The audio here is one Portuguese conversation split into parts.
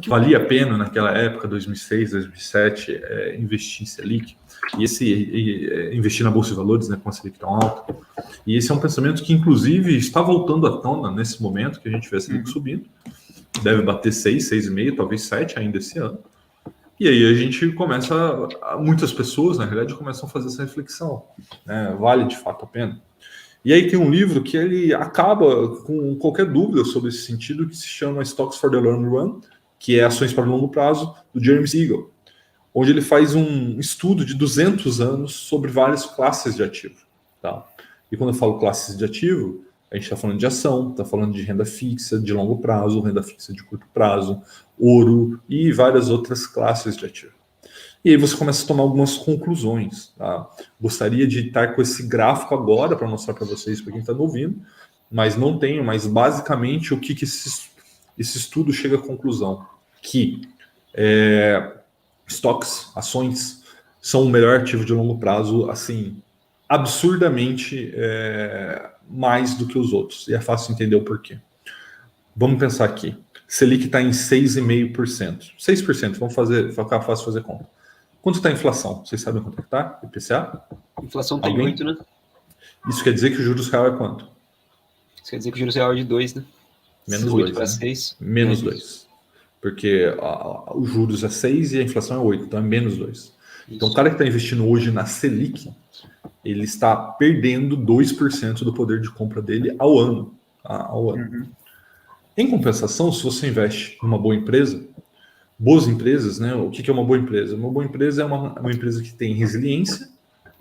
valia a pena naquela época, 2006, 2007, investir em Selic, investir na Bolsa de Valores, né, com a Selic tão alta. E esse é um pensamento que, inclusive, está voltando à tona nesse momento que a gente vê a Selic subindo. Deve bater 6, 6,5, talvez 7 ainda esse ano. E aí a gente começa, muitas pessoas, na realidade, começam a fazer essa reflexão, né? Vale de fato a pena? E aí tem um livro que ele acaba com qualquer dúvida sobre esse sentido, que se chama Stocks for the Long Run, que é Ações para o Longo Prazo, do Jeremy Siegel, onde ele faz um estudo de 200 anos sobre várias classes de ativo. Tá? E quando eu falo classes de ativo, a gente está falando de ação, está falando de renda fixa de longo prazo, renda fixa de curto prazo, ouro e várias outras classes de ativo. E aí você começa a tomar algumas conclusões. Tá? Gostaria de estar com esse gráfico agora para mostrar para vocês, para quem está me ouvindo, mas não tenho. Mas basicamente o que esse estudo chega à conclusão? Que estoques, ações, são o melhor ativo de longo prazo, assim, absurdamente mais do que os outros. E é fácil entender o porquê. Vamos pensar aqui. Selic está em 6,5%. 6%, vamos ficar fácil fazer conta. Quanto está a inflação? Vocês sabem quanto está? IPCA? Inflação tem 8, né? Isso quer dizer que o juros real é quanto? Isso quer dizer que o juros real é de 2, né? Menos 8 2. para Né? 6. Menos 2. Porque os juros é 6 e a inflação é 8, então é menos 2. Isso. Então o cara que está investindo hoje na Selic, ele está perdendo 2% do poder de compra dele ao ano. Uhum. Em compensação, se você investe numa boa empresa, boas empresas, né? O que é uma boa empresa? Uma boa empresa é uma empresa que tem resiliência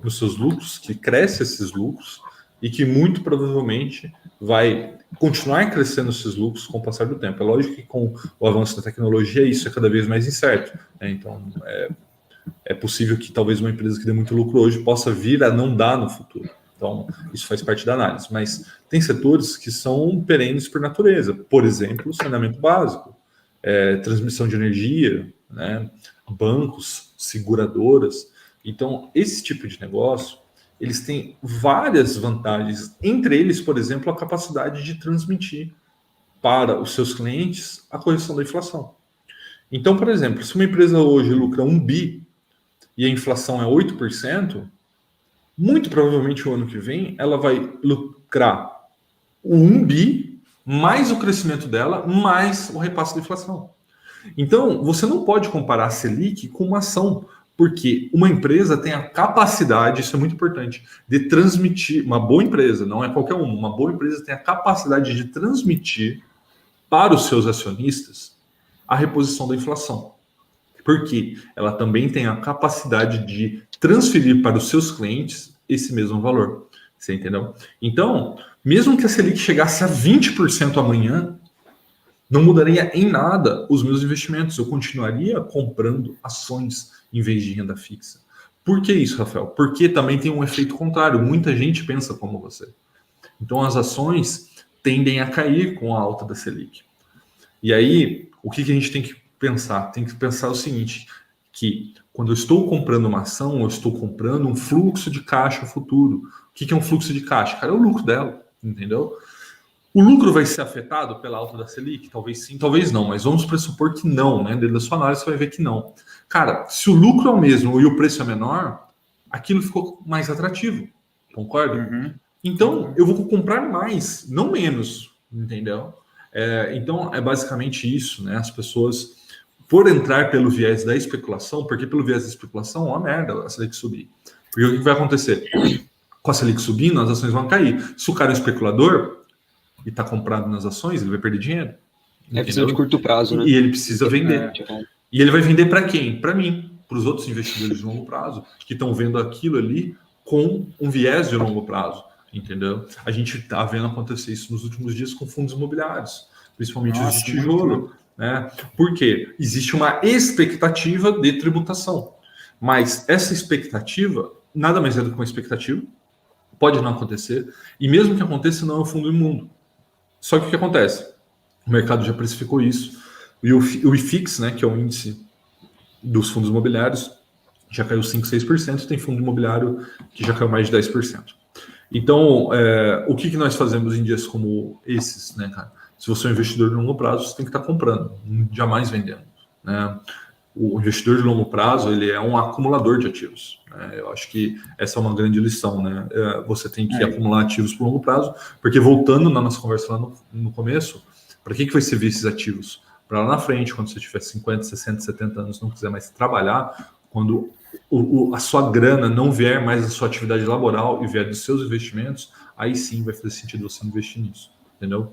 nos seus lucros, que cresce esses lucros e que muito provavelmente vai continuar crescendo esses lucros com o passar do tempo. É lógico que com o avanço da tecnologia isso é cada vez mais incerto, né? Então é possível que talvez uma empresa que dê muito lucro hoje possa vir a não dar no futuro. Então, isso faz parte da análise. Mas tem setores que são perenes por natureza. Por exemplo, o saneamento básico, transmissão de energia, né? Bancos, seguradoras. Então, esse tipo de negócio, eles têm várias vantagens. Entre eles, por exemplo, a capacidade de transmitir para os seus clientes a correção da inflação. Então, por exemplo, se uma empresa hoje lucra 1 bi e a inflação é 8%, muito provavelmente o ano que vem ela vai lucrar o 1 bi mais o crescimento dela, mais o repasse da inflação. Então, você não pode comparar a Selic com uma ação, porque uma empresa tem a capacidade, isso é muito importante, de transmitir, uma boa empresa, não é qualquer uma boa empresa tem a capacidade de transmitir para os seus acionistas a reposição da inflação. Porque ela também tem a capacidade de transferir para os seus clientes esse mesmo valor. Você entendeu? Então, mesmo que a Selic chegasse a 20% amanhã, não mudaria em nada os meus investimentos. Eu continuaria comprando ações em vez de renda fixa. Por que isso, Rafael? Porque também tem um efeito contrário. Muita gente pensa como você. Então, as ações tendem a cair com a alta da Selic. E aí, o que a gente tem que pensar? Tem que pensar o seguinte, que quando eu estou comprando uma ação, eu estou comprando um fluxo de caixa futuro. O que é um fluxo de caixa? Cara, é o lucro dela, entendeu? O lucro vai ser afetado pela alta da Selic? Talvez sim, talvez não, mas vamos pressupor que não, né? Dentro da sua análise você vai ver que não. Cara, se o lucro é o mesmo e o preço é menor, aquilo ficou mais atrativo, concorda? Uhum. Então, eu vou comprar mais, não menos, entendeu? Então, é basicamente isso, né? As pessoas, por entrar pelo viés da especulação, porque pelo viés da especulação, ó, merda, a Selic subir. Porque o que vai acontecer? Com a Selic subindo, as ações vão cair. Se o cara é um especulador e está comprado nas ações, ele vai perder dinheiro. É visão de curto prazo, né? E ele precisa vender. E ele vai vender para quem? Para mim, para os outros investidores de longo prazo, que estão vendo aquilo ali com um viés de longo prazo. Entendeu? A gente está vendo acontecer isso nos últimos dias com fundos imobiliários, principalmente os de tijolo, né? Porque existe uma expectativa de tributação, mas essa expectativa nada mais é do que uma expectativa, pode não acontecer, e mesmo que aconteça, não é um fundo imundo. Só que o que acontece? O mercado já precificou isso, e o IFIX, né, que é o índice dos fundos imobiliários, já caiu 5, 6%, tem fundo imobiliário que já caiu mais de 10%. Então, o que nós fazemos em dias como esses, né, cara? Se você é um investidor de longo prazo, você tem que estar comprando, jamais vendendo. né? O investidor de longo prazo, ele é um acumulador de ativos, né? Eu acho que essa é uma grande lição, né? Você tem que acumular ativos por longo prazo, porque voltando na nossa conversa lá no começo, para que vai servir esses ativos? Para lá na frente, quando você tiver 50, 60, 70 anos, não quiser mais trabalhar, quando a sua grana não vier mais da sua atividade laboral e vier dos seus investimentos, aí sim vai fazer sentido você investir nisso, entendeu?